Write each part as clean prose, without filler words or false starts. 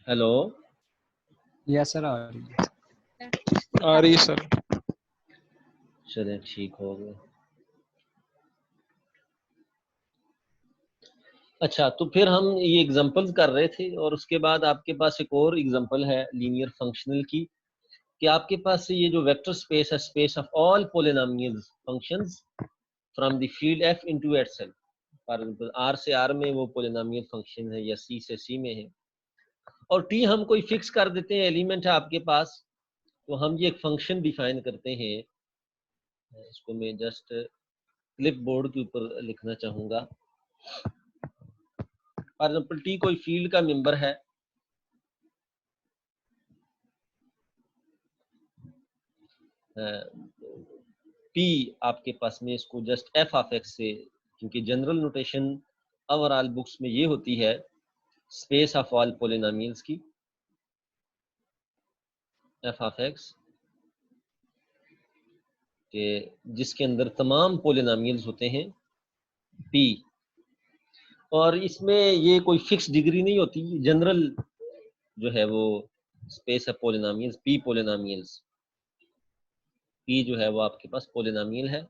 Hello. Yes sir, आ रही है। आ रही है सर। चलिए ठीक हो गया। अच्छा, तो फिर हम ये एग्जांपल्स कर रहे थे और उसके बाद आपके पास एक और एग्जांपल है लीनियर फंक्शनल की, कि आपके पास ये जो वेक्टर स्पेस है, space of all polynomial functions from the field F into itself. For example R से आर में वो पॉलिनोमियल फंक्शन है या सी से सी में है, और टी हम कोई फिक्स कर देते हैं, एलिमेंट है आपके पास, तो हम ये एक फंक्शन डिफाइन करते हैं। इसको मैं जस्ट क्लिप बोर्ड के ऊपर लिखना चाहूंगा। फॉर एग्जांपल टी कोई फील्ड का मेंबर है, पी आपके पास में, इसको जस्ट एफ ऑफ एक्स से, क्योंकि जनरल नोटेशन ओवरऑल बुक्स में ये होती है स्पेस ऑफ ऑल पॉलिनोमियल्स की, एफ ऑफ एक्स के जिसके अंदर तमाम पॉलिनोमियल्स होते हैं पी, और इसमें ये कोई फिक्स डिग्री नहीं होती, जनरल जो है वो space of polynomials, P polynomials, P जो है वो आपके पास पॉलिनोमियल है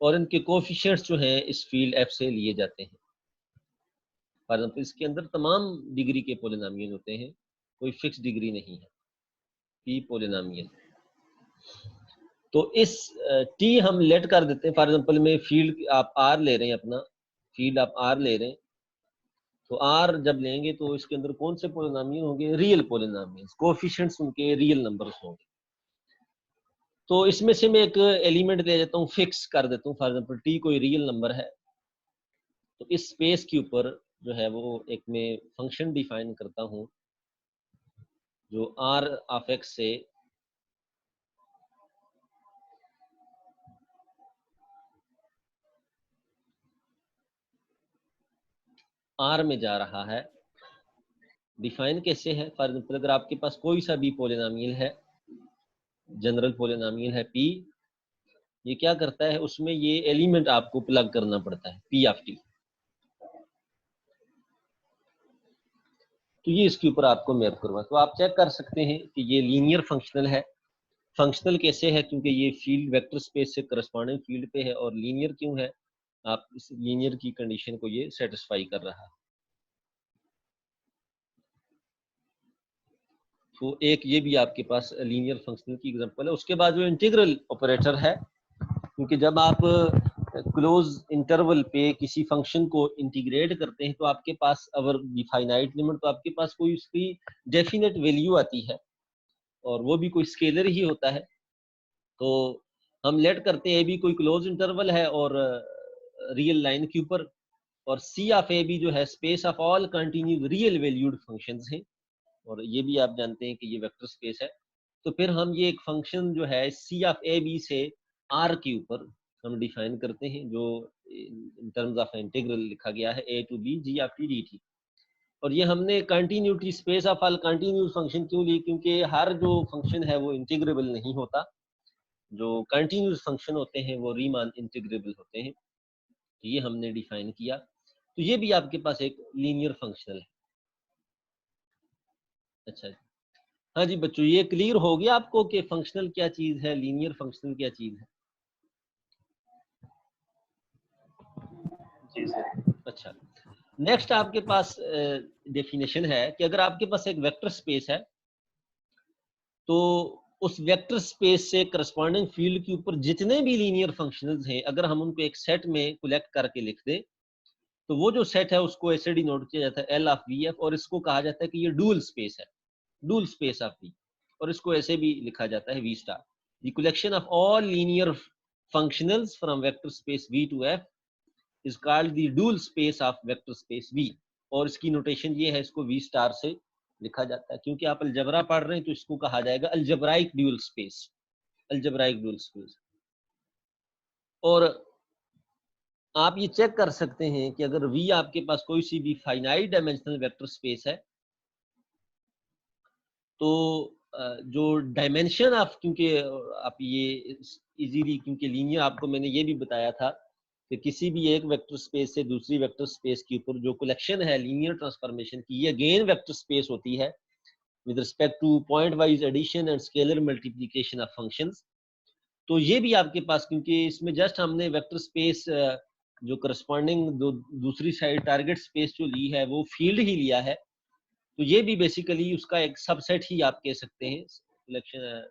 और इनके कोएफिशिएंट्स जो हैं इस फील्ड एफ से लिए जाते हैं। फॉर एग्जांपल इसके अंदर तमाम डिग्री के पॉलिनोमियल होते हैं, कोई फिक्स डिग्री नहीं है, पी पॉलिनोमियल। तो इस टी हम लेट कर देते हैं। फॉर एग्जांपल में फील्ड आप आर ले रहे हैं, अपना फील्ड आप आर ले रहे हैं, तो आर जब लेंगे तो इसके अंदर कौन से पॉलिनोमियल होंगे? रियल पॉलिनोमियल्स, कोएफिशिएंट्स उनके रियल नंबर्स होंगे। तो इसमें से मैं एक एलिमेंट ले जाता हूँ, फिक्स कर देता हूँ, फॉर एग्जांपल टी कोई रियल नंबर है, तो इस स्पेस के ऊपर जो है वो एक मैं फंक्शन डिफाइन करता हूँ जो आर ऑफ एक्स से आर में जा रहा है। डिफाइन कैसे है? फॉर एग्जांपल अगर आपके पास कोई सा भी पॉलिनोमियल है, जनरल पॉलिनोमियल है पी, ये क्या करता है, उसमें ये एलिमेंट आपको प्लग करना पड़ता है पी ऑफ टी, तो ये इसके ऊपर आपको मैप करवा, तो आप चेक कर सकते हैं कि ये लीनियर फंक्शनल है। फंक्शनल कैसे है? क्योंकि ये फील्ड वेक्टर स्पेस से करस्पॉन्डिंग फील्ड पे है, और लीनियर क्यों है? आप इस लीनियर की कंडीशन को ये सेटिस्फाई कर रहा है। तो एक ये भी आपके पास लीनियर फंक्शनल की एग्जांपल है। उसके बाद जो इंटीग्रल ऑपरेटर है, क्योंकि जब आप क्लोज इंटरवल पे किसी फंक्शन को इंटीग्रेट करते हैं तो आपके पास अवर डिफाइनाइट लिमिट, तो आपके पास कोई उसकी डेफिनेट वैल्यू आती है और वो भी कोई स्केलर ही होता है। तो हम लेट करते हैं ए बी कोई क्लोज इंटरवल है और रियल लाइन के ऊपर, और सी ऑफ ए बी जो है space of all continue real valued functions हैं, और ये भी आप जानते हैं कि ये वेक्टर स्पेस है। तो फिर हम ये एक फंक्शन जो है सी ऑफ ए बी से आर के ऊपर हम डिफाइन करते हैं, जो इन टर्म्स ऑफ इंटीग्रल लिखा गया है A to B G of T D T. और ये हमने continuity space of all continuous function क्यों ली? क्योंकि हर जो फंक्शन है वो इंटीग्रेबल नहीं होता, जो कंटिन्यूस फंक्शन होते हैं वो रीमान इंटीग्रेबल होते हैं। तो ये हमने डिफाइन किया, तो ये भी आपके पास एक लीनियर फंक्शनल है। अच्छा, हाँ जी बच्चों, ये क्लियर हो गया आपको कि फंक्शनल क्या चीज है, लीनियर फंक्शनल क्या चीज है? जी सर। अच्छा, नेक्स्ट आपके पास डेफिनेशन है कि अगर आपके पास एक वेक्टर स्पेस है, तो उस वेक्टर स्पेस से करस्पॉन्डिंग फील्ड के ऊपर जितने भी लीनियर फंक्शंस हैं, अगर हम उनको एक सेट में कलेक्ट करके लिख दें, तो वो जो सेट है उसको ऐसे डिनोट किया जाता है एल ऑफ वी एफ, और इसको कहा जाता है कि ये डुअल स्पेस है, डुअल स्पेस ऑफ वी, और इसको ऐसे भी लिखा जाता है V star, the collection of all linear functionals from vector space V to F is called the dual space of vector space V. और इसकी नोटेशन ये है, इसको वी स्टार से लिखा जाता है, क्योंकि आप अलजबरा पढ़ रहे हैं तो इसको कहा जाएगा अलजबराइक डुअल स्पेस, अलजबराइक डुअल स्पेस। और आप ये चेक कर सकते हैं कि अगर V आपके पास कोई सी भी फाइनाइट डायमेंशनल वेक्टर स्पेस है, तो जो डायमेंशन ऑफ, क्योंकि आप ये इजीली, क्योंकि लीनियर आपको मैंने ये भी बताया था कि किसी भी एक वेक्टर स्पेस से दूसरी वेक्टर स्पेस के ऊपर जो कलेक्शन है लीनियर ट्रांसफॉर्मेशन की, ये अगेन वेक्टर स्पेस होती है, with respect to point wise addition and scalar multiplication of functions। तो ये भी आपके पास, क्योंकि इसमें जस्ट हमने वेक्टर स्पेस जो करस्पॉन्डिंग दूसरी साइड टारगेट स्पेस जो ली है वो फील्ड ही लिया है, तो ये भी बेसिकली उसका एक सबसेट ही आप कह सकते हैं, सिलेक्शन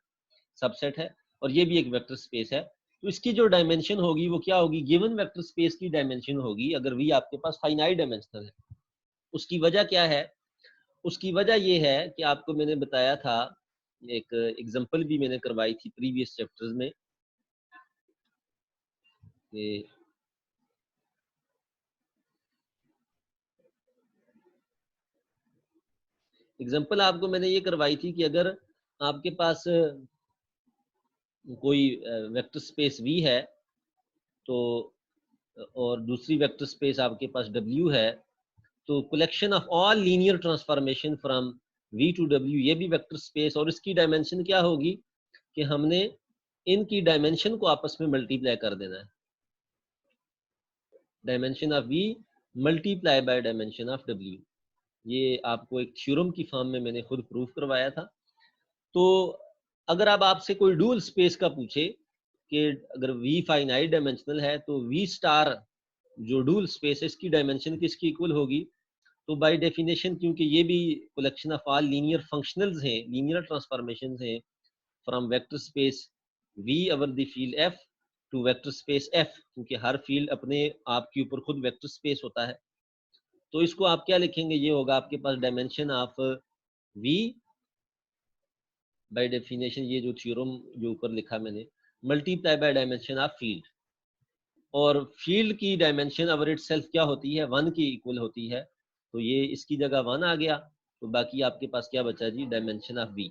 सबसेट है, और ये भी एक वेक्टर स्पेस है। तो इसकी जो डायमेंशन होगी वो क्या होगी, गिवन वेक्टर स्पेस की डायमेंशन होगी अगर वी आपके पास फाइनाइट डायमेंशनल है। उसकी वजह क्या है, उसकी वजह ये है कि आपको मैंने बताया था, एक एग्जांपल भी मैंने करवाई थी प्रीवियस चैप्टर्स में, कि एग्जांपल आपको मैंने ये करवाई थी कि अगर आपके पास कोई वेक्टर स्पेस V है, तो और दूसरी वेक्टर स्पेस आपके पास W है, तो collection of all linear transformation from V to W, ये भी वेक्टर स्पेस, और इसकी डायमेंशन क्या होगी कि हमने इनकी डायमेंशन को आपस में मल्टीप्लाई कर देना है, dimension of V multiply by dimension of W। ये आपको एक थ्योरम की फॉर्म में मैंने खुद प्रूफ करवाया था। तो अगर अब आपसे कोई डुअल स्पेस का पूछे कि अगर V फाइनाइट डायमेंशनल है तो V स्टार जो डुअल स्पेस है इसकी डायमेंशन किसकी इक्वल होगी, तो बाय डेफिनेशन, क्योंकि ये भी collection of all linear functionals हैं, लीनियर ट्रांसफॉर्मेशंस हैं from vector space V over the field F to vector space F, क्योंकि हर फील्ड अपने आप के ऊपर खुद वेक्टर स्पेस होता है। तो इसको आप क्या लिखेंगे, ये होगा आपके पास dimension of V by definition, ये जो थ्योरम जो ऊपर लिखा मैंने, multiply by dimension of field, और फील्ड की डायमेंशन ओवर इटसेल्फ क्या होती है, 1 की इक्वल होती है, तो ये इसकी जगह 1 आ गया, तो बाकी आपके पास क्या बचा जी, डायमेंशन ऑफ V।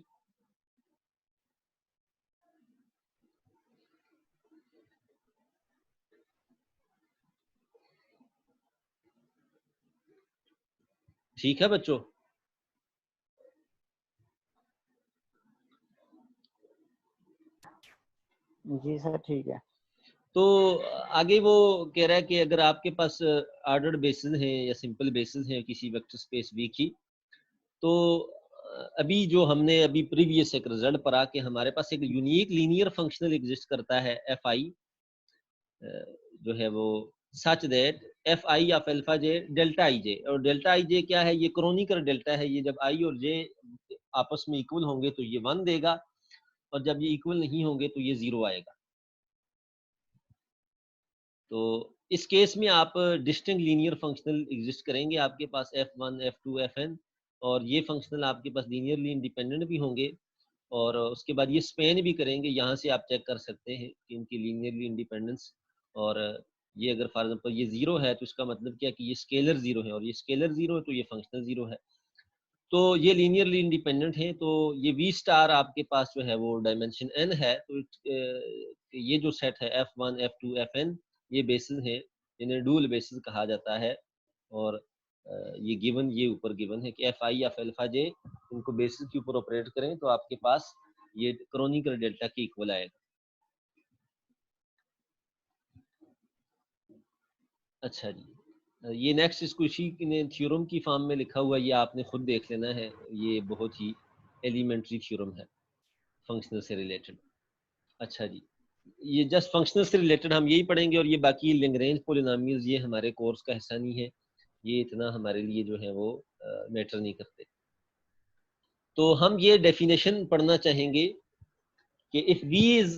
ठीक है बच्चों। जी सर ठीक है। तो आगे वो कह रहा है कि अगर आपके पास ऑर्डर्ड बेसिस हैं या सिंपल बेसिस हैं किसी वेक्टर स्पेस V की, तो अभी जो हमने अभी प्रीवियस एक रिजल्ट पढ़ा कि हमारे पास एक यूनिक लीनियर फंक्शनल एग्जिस्ट करता है Fi, जो है वो such that Fi of alpha j delta ij, और डेल्टा ij क्या है, ये क्रोनिकल डेल्टा है, ये जब I और j आपस में इक्वल होंगे तो ये 1 देगा, और जब ये इक्वल नहीं होंगे तो ये 0 आएगा। तो इस केस में आप डिस्टिंक्ट लीनियर फंक्शनल एग्जिस्ट करेंगे आपके पास F1 F2 Fn, और ये फंक्शनल आपके पास लीनियरली इंडिपेंडेंट भी होंगे, और उसके बाद ये स्पेन भी करेंगे। यहाँ से आप चेक कर सकते हैं कि इनकी लीनियरली इंडिपेंडेंस, और ये अगर फॉर एग्जांपल ये 0 है तो इसका मतलब क्या कि ये स्केलर 0 है, और ये स्केलर 0 है तो ये फंक्शनल 0 है, तो ये लीनियरली इंडिपेंडेंट है। तो ये V स्टार आपके पास जो है वो डायमेंशन n है, तो ये जो सेट है F1 F2 Fn, ये बेसिस है, इन्हें डुअल बेसिस कहा जाता है, और ये गिवन, ये ऊपर गिवन है कि Fi ऑफ अल्फा j, इनको बेसिस के ऊपर ऑपरेट करें तो आपके पास ये क्रोनिकल डेल्टा के इक्वल आएगा। अच्छा जी, ये नेक्स्ट इसको इसी ने थ्योरम की फॉर्म में लिखा हुआ, ये आपने खुद देख लेना है, ये बहुत ही एलिमेंट्री थ्योरम है फंक्शनल से रिलेटेड। अच्छा जी, ये जस्ट फंक्शनल से रिलेटेड हम यही पढ़ेंगे, और ये बाकी लैग्रेंज पॉलिनॉमियल्स ये हमारे कोर्स का हिस्सा नहीं है, ये इतना हमारे लिए जो है वो मैटर नहीं करते। तो हम ये डेफिनेशन पढ़ना चाहेंगे कि if V is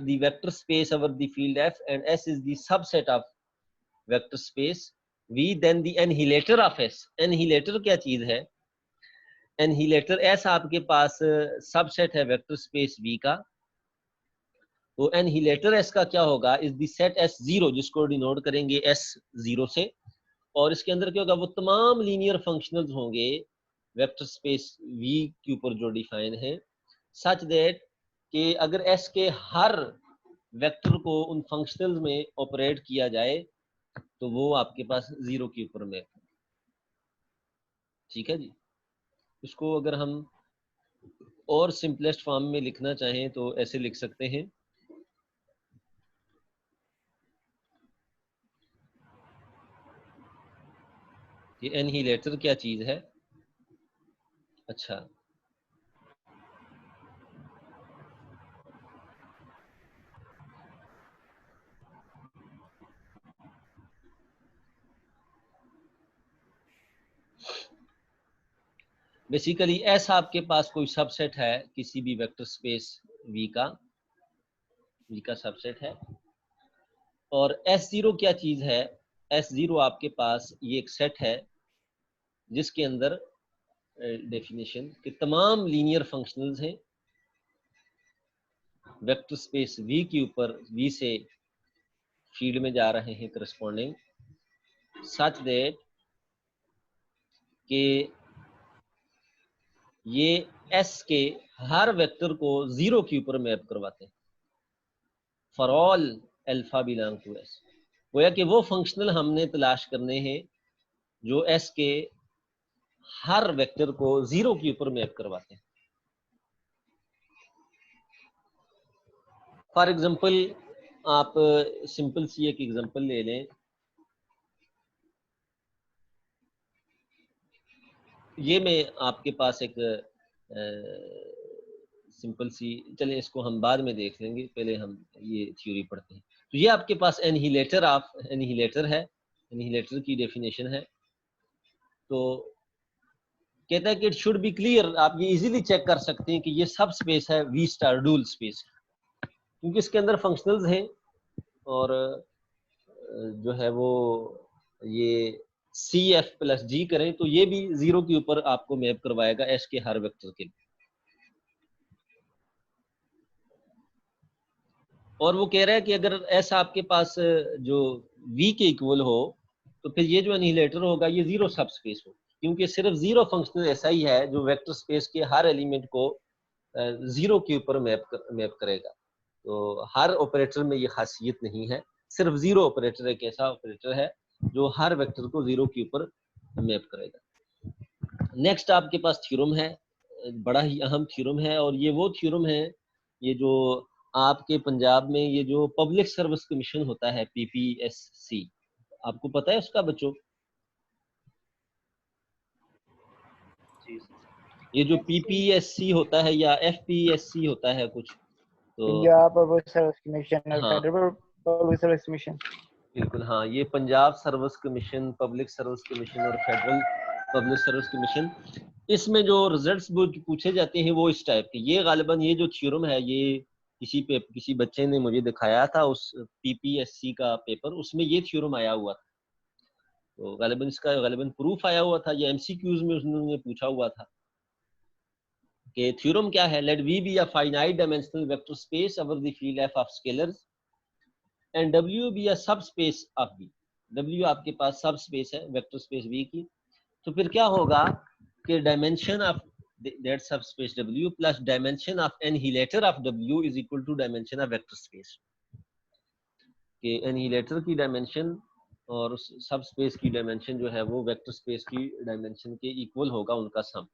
the vector space over the field F and S is the subset of vector space V, then the annihilator of S, annihilator क्या चीज है, annihilator S आपके पास सबसेट है वेक्टर स्पेस V का, तो annihilator S का क्या होगा, इज द सेट S0, जिसको डिनोट करेंगे S0 से, और इसके अंदर क्या होगा, वो तमाम लीनियर फंक्शनल्स होंगे वेक्टर स्पेस V के ऊपर जो डिफाइन है, सच दैट कि अगर S के हर वेक्टर को उन फंक्शनल्स में ऑपरेट किया जाए तो वो आपके पास 0 के ऊपर में। ठीक है जी, इसको अगर हम और सिंपलेस्ट फॉर्म में लिखना चाहें तो ऐसे लिख सकते हैं कि एनहिलेटर क्या चीज है। अच्छा, बेसिकली एस आपके पास कोई सबसेट है किसी भी वेक्टर स्पेस वी का सबसेट है, और S0 क्या चीज है? S0 आपके पास ये एक सेट है जिसके अंदर डेफिनेशन के तमाम लीनियर फंक्शनल्स हैं वेक्टर स्पेस V के ऊपर, V से फील्ड में जा रहे हैं करस्पॉन्डिंग, सच दैट कि ये S के हर वेक्टर को 0 के ऊपर मैप करवाते हैं for all alpha belong to S। गोया कि वो फंक्शनल हमने तलाश करने हैं जो S के हर वेक्टर को 0 के ऊपर मैप करवाते हैं। फॉर एग्जाम्पल आप सिंपल सी एक एग्जाम्पल ले लें, ये मैं आपके पास एक सिंपल सी, चले इसको हम बाद में देख लेंगे, पहले हम ये थ्योरी पढ़ते हैं। तो ये आपके पास एनहिलेटर है, एनहिलेटर की डेफिनेशन है। तो कहता है कि इट शुड बी क्लियर, आप ये इजीली चेक कर सकते हैं कि ये सब स्पेस है वी स्टार डुअल स्पेस, क्योंकि इसके अंदर फंक्शनल्स हैं और जो है वो ये CF प्लस G करें तो ये भी 0 के ऊपर आपको मैप करवाएगा S के हर वेक्टर के लिए। और वो कह रहा है कि अगर S आपके पास जो V के इक्वल हो तो फिर ये जो एनिहिलेटर होगा ये 0 सब स्पेस हो, क्योंकि सिर्फ 0 फंक्शनल ऐसा ही है जो वेक्टर स्पेस के हर एलिमेंट को 0 के ऊपर मैप करेगा। तो हर ऑपरेटर में ये खासियत नहीं है, सिर्फ 0 ऑपरेटर एक ऐसा ऑपरेटर है जो हर वेक्टर को 0 के ऊपर मैप करेगा। नेक्स्ट आपके पास थ्योरम है, बड़ा ही अहम थ्योरम है, और ये वो थ्योरम है ये जो आपके पंजाब में ये जो पब्लिक सर्विस कमीशन होता है PPSC, आपको पता है उसका बच्चों? ये जो PPSC होता है या FPSC होता है कुछ, तो पंजाब पब्लिक सर्विस कमीशन और हाँ फेडरल पब्लिक सर्विस कमीशन, बिल्कुल हाँ, ये Punjab service commission, public service commission और फेडरल पब्लिक सर्विस कमीशन, इसमें जो रिजल्ट्स पूछे जाते हैं वो इस टाइप के। ये गालिबन ये जो थ्योरम है ये किसी बच्चे ने मुझे दिखाया था उस PPSC का पेपर, उसमें ये थ्योरम आया हुआ था। तो गालिबन इसका प्रूफ आया हुआ था, ये MCQs में उन्होंने पूछा हुआ था कि थ्योरम क्या है। Let V be a finite dimensional vector space over the field F of scalars and W be a subspace of V। W आपके पास सब स्पेस है वेक्टर स्पेस V की, तो फिर क्या होगा कि dimension of that subspace W plus dimension of annihilator of W is equal to dimension of vector space. कि एनहिलेटर की डायमेंशन और उस सब स्पेस की डायमेंशन जो है वो वेक्टर स्पेस की डायमेंशन के इक्वल होगा, उनका सम।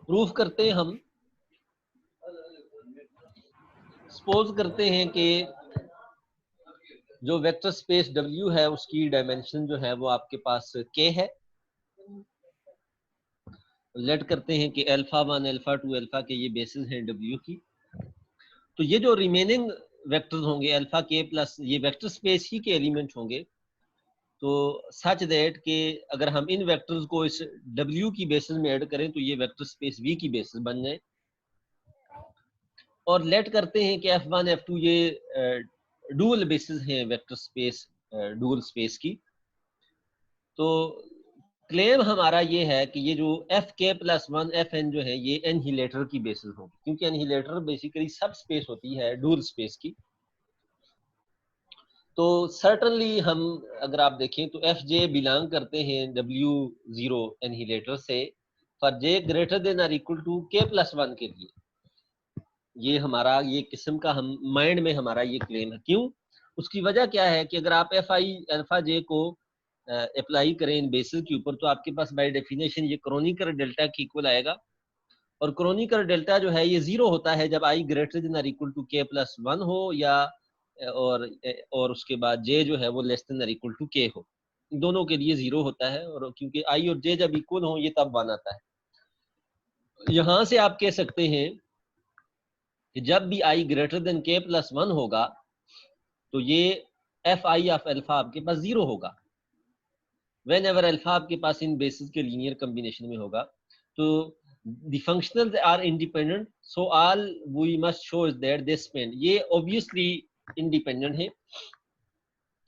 प्रूफ करते हैं हम, सपोज करते हैं कि जो वेक्टर स्पेस W है उसकी डायमेंशन जो है वो आपके पास K है। लेट करते हैं कि α1 α2 अल्फा के ये बेसिस हैं W की, तो ये जो रिमेनिंग वेक्टर्स होंगे अल्फा K प्लस ये वेक्टर स्पेस ही के एलिमेंट होंगे। तो सच दैट कि अगर हम इन वेक्टर्स को इस W की बेसिस में ऐड करें तो ये वेक्टर स्पेस V की बेसिस बन जाए। और लेट करते हैं कि F1 F2 ये डुअल बेसिस हैं वेक्टर स्पेस डुअल स्पेस की। तो क्लेम हमारा ये है कि ये जो Fk प्लस 1 Fn जो है ये एनहिलेटर की बेसिस होगी, क्योंकि एनहिलेटर बेसिकली सब स्पेस होती है डुअल स्पेस की। तो सर्टनली हम अगर आप देखें तो Fj बिलोंग करते हैं W0 एनहिलेटर से फॉर j ग्रेटर देन और इक्वल टू k प्लस 1 के लिए। ये हमारा ये किस्म का हम माइंड में हमारा ये क्लेम है। क्यों? उसकी वजह क्या है कि अगर आप Fi अल्फा j को अप्लाई करें इन बेसिस के ऊपर तो आपके पास बाय डेफिनेशन ये क्रोनिकर डेल्टा की इक्वल आएगा, और क्रोनिकर डेल्टा जो है ये 0 होता है जब I ग्रेटर देन और इक्वल टू k प्लस 1 हो या और उसके बाद j जो है वो लेस देन और इक्वल टू k हो। दोनों के लिए 0 होता है, और क्योंकि i और j जब इक्वल हो ये तब 1 आता है। यहां से आप कह सकते हैं कि जब भी i greater than k plus 1 होगा तो ये fi ऑफ अल्फा आपके पास 0 होगा। वेन एवर अल्फा आपके पास इन बेसिस के लीनियर कॉम्बिनेशन में होगा तो the functionals are independent, so all we must show is that they spend, ये obviously independent है,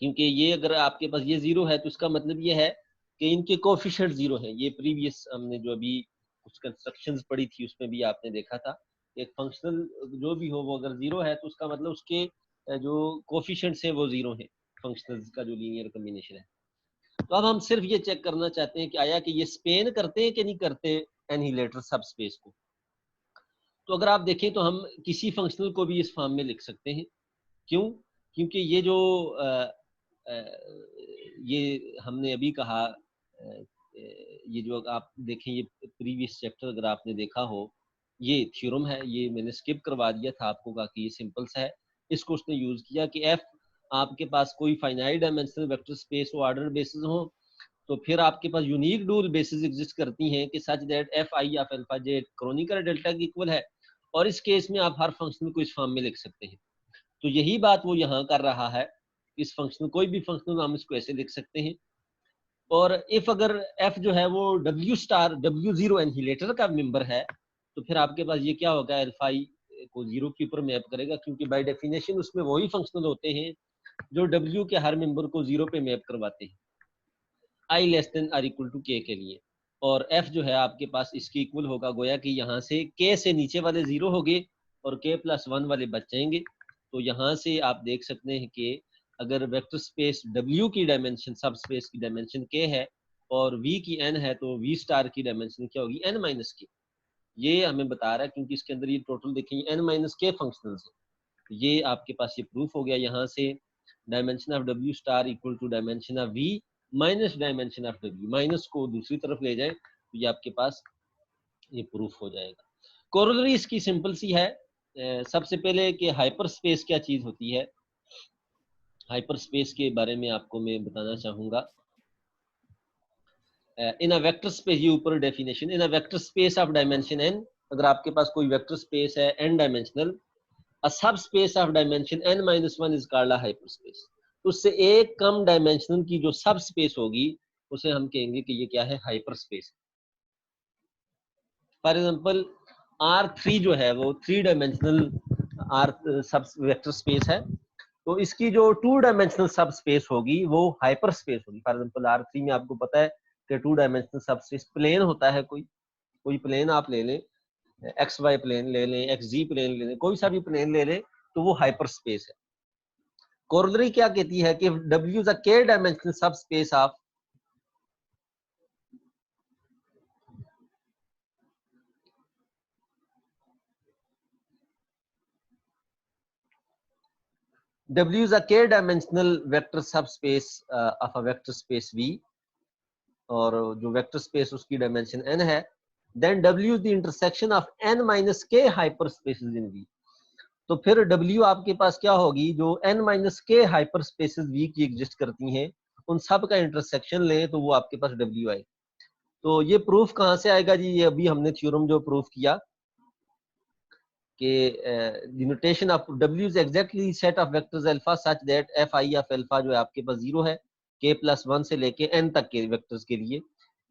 क्योंकि ये अगर आपके पास ये 0 है तो इसका मतलब ये है कि इनके कोफिशिएंट 0 है। ये प्रीवियस हमने जो अभी कुछ कंस्ट्रक्शंस पढ़ी थी उसमें भी आपने देखा था, एक फंक्शनल जो भी हो वो अगर 0 है तो उसका मतलब उसके जो कोफिशिएंट्स है वो 0 है, फंक्शनल्स का जो लीनियर कॉम्बिनेशन है। तो अब हम सिर्फ ये चेक करना चाहते हैं कि आया कि ये स्पेन करते हैं कि नहीं करते एनिहिलेटर सब स्पेस को। तो अगर आप देखें तो हम किसी फंक्शनल को भी इस फॉर्म में लिख सकते हैं। क्यों? क्योंकि ये जो ये हमने अभी कहा, ये जो आप देखें ये प्रीवियस चैप्टर अगर आपने देखा हो, ये थ्योरम है, ये मैंने स्किप करवा दिया था आपको, कहा कि ये सिंपल सा है। इसको उसने यूज किया कि एफ आपके पास कोई फाइनाइट डायमेंशनल वेक्टर स्पेस हो, ऑर्डर बेसिस हो, तो फिर आपके पास यूनिक डुअल बेसिस एग्जिस्ट करती हैं कि such that F I of alpha J chronicle delta की इक्वल है, और इस केस में आप हर फंक्शनल को इस फॉर्म में लिख सकते हैं। तो यही बात वो यहाँ कर रहा है, इस फंक्शनल कोई भी फंक्शनल हम इसको ऐसे लिख सकते हैं। और इफ अगर एफ जो है वो डब्ल्यू स्टार W0 एनहिलेटर का मेंबर है तो फिर आपके पास ये क्या होगा, अल्फा आई को 0 के ऊपर मैप करेगा, क्योंकि बाय डेफिनेशन उसमें वही फंक्शनल होते हैं जो W के हर मेंबर को 0 पे मैप करवाते हैं i less than or equal to k के लिए। और f जो है आपके पास इसके इक्वल होगा, गोया कि यहाँ से k से नीचे वाले 0 हो गए और k प्लस 1 वाले बच जाएंगे। तो यहाँ से आप देख सकते हैं कि अगर वेक्टर स्पेस W की डायमेंशन सब स्पेस की डायमेंशन k है और v की n है तो v स्टार की डायमेंशन क्या होगी, n माइनस k। ये हमें बता रहा है क्योंकि इसके अंदर ये टोटल देखेंगे n माइनस k फंक्शनल्स है। ये आपके पास ये प्रूफ हो गया। यहाँ से dimension of W star equal to dimension of v minus dimension of W, minus को दूसरी तरफ ले जाए तो ये आपके पास ये प्रूफ हो जाएगा। कोरोलरी इसकी सिंपल सी है। सबसे पहले कि हाइपर स्पेस क्या चीज होती है, हाइपर स्पेस के बारे में आपको मैं बताना चाहूंगा। इन अ वेक्टर स्पेस, ये ऊपर definition, in a vector space of dimension n, अगर आपके पास कोई वेक्टर स्पेस है n dimensional, a subspace of dimension n minus 1 is called a hyper space. उससे एक कम डायमेंशनल की जो सब स्पेस होगी उसे हम कहेंगे कि ये क्या है, hyper space. For example R3 जो है वो 3 डायमेंशनल R सब वेक्टर स्पेस है, तो इसकी जो 2 डायमेंशनल सब स्पेस होगी वो हाइपर स्पेस होगी। फॉर एग्जांपल R3 में आपको पता है कि 2 डायमेंशनल सब स्पेस प्लेन होता है, कोई प्लेन आप ले लें, एक्स वाई प्लेन ले लें, एक्स जी प्लेन ले लें, कोई सा भी प्लेन ले लें तो वो हाइपर स्पेस है। कोरोलरी क्या कहती है कि W is a k dimensional subspace of W is a k dimensional vector subspace of a vector space V, और जो वेक्टर स्पेस उसकी डायमेंशन n है, then W is the intersection of n minus k hyperspaces in V। तो फिर W आपके पास क्या होगी, जो n minus k hyperspaces V की एग्जिस्ट करती हैं उन सब का इंटरसेक्शन लें तो वो आपके पास W आए। तो ये प्रूफ कहाँ से आएगा जी, ये अभी हमने थ्योरम जो प्रूफ किया कि the notation of W is exactly set of vectors alpha such that fi of alpha जो है आपके पास 0 है k प्लस 1 से लेके n तक के वेक्टर्स के लिए।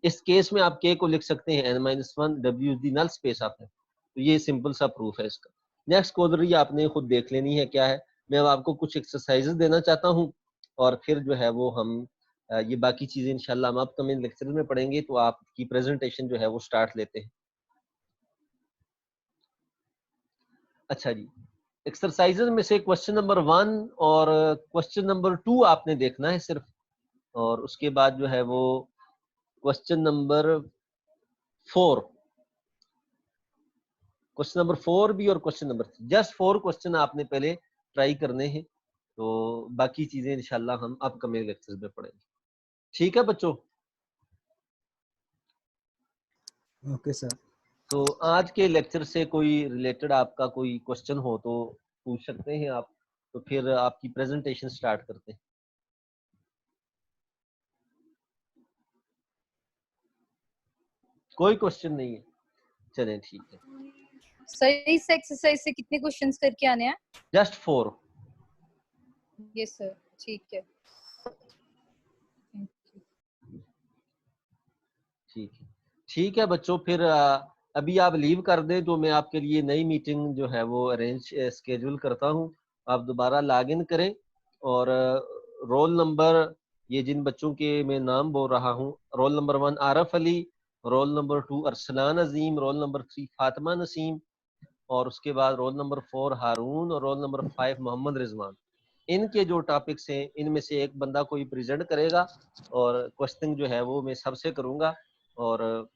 इस केस में आप k को लिख सकते हैं n minus 1, W is the null space of है। तो ये सिंपल सा प्रूफ है इसका। नेक्स्ट कोडरी आपने खुद देख लेनी है क्या है। मैं अब आपको कुछ एक्सरसाइजेस देना चाहता हूँ और फिर जो है वो हम ये बाकी चीजें इंशाल्लाह हम अपकमिंग लेक्चर में पढ़ेंगे। तो आपकी प्रेजेंटेशन जो है वो स्टार्ट लेते हैं। अच्छा जी, एक्सरसाइजेज में से क्वेश्चन नंबर 1 और क्वेश्चन नंबर 2 आपने देखना है सिर्फ, और उसके बाद जो है वो क्वेश्चन नंबर 4, क्वेश्चन नंबर 4 भी और क्वेश्चन नंबर 3, जस्ट 4 क्वेश्चन आपने पहले ट्राई करने हैं। तो बाकी चीजें इंशाल्लाह हम अपकमिंग लेक्चर्स में पढ़ेंगे। ठीक है बच्चों? Okay sir. तो आज के लेक्चर से कोई रिलेटेड आपका कोई क्वेश्चन हो तो पूछ सकते हैं आप, तो फिर आपकी प्रेजेंटेशन स्टार्ट करते हैं। कोई क्वेश्चन नहीं है? चलें ठीक है। सर इस एक्सरसाइज से कितने क्वेश्चंस करके आने हैं? जस्ट 4। यस सर, ठीक है। ठीक है बच्चों, फिर अभी आप लीव कर दें तो मैं आपके लिए नई मीटिंग जो है वो अरेंज स्केड्यूल करता हूं। आप दोबारा लॉग इन करें और रोल नंबर, ये जिन बच्चों के मैं नाम बोल रहा हूं, roll number 1 Aarif Ali, roll number 2 Arsalan Azeem, roll number 3 Fatima Naseem, और उसके बाद रोल नंबर 4 हारून, और रोल नंबर 5 मोहम्मद रिजवान। इनके जो टॉपिक्स हैं इनमें से एक बंदा कोई प्रेजेंट करेगा और क्वेश्चन जो है वो मैं सबसे करूंगा। और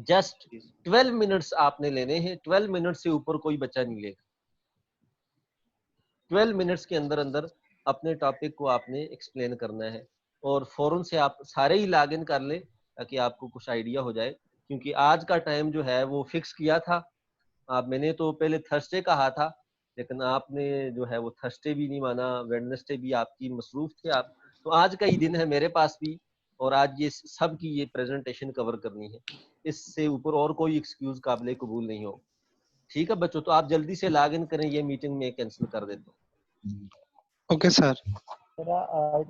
जस्ट 12 मिनट्स आपने लेने हैं, 12 मिनट से ऊपर कोई बच्चा नहीं लेगा। 12 मिनट्स के अंदर अंदर अपने टॉपिक को आपने एक्सप्लेन करना है, और फौरन से आप सारे ही लॉग इन कर लें ताकि आपको कुछ आइडिया हो जाए, क्योंकि आज का टाइम जो है वो फिक्स किया था। मैंने तो पहले थर्सडे कहा था, लेकिन आपने जो है वो थर्सडे भी नहीं माना, वेडनेसडे भी आपकी मसरूफ थे आप, तो आज का ही दिन है मेरे पास भी, और आज ये सब की ये प्रेजेंटेशन कवर करनी है। इससे ऊपर और कोई एक्सक्यूज काबिल कबूल नहीं हो। ठीक है बच्चों, तो आप जल्दी से लॉग इन करें, ये मीटिंग में कैंसिल कर देता हूँ। Okay sir. Sir,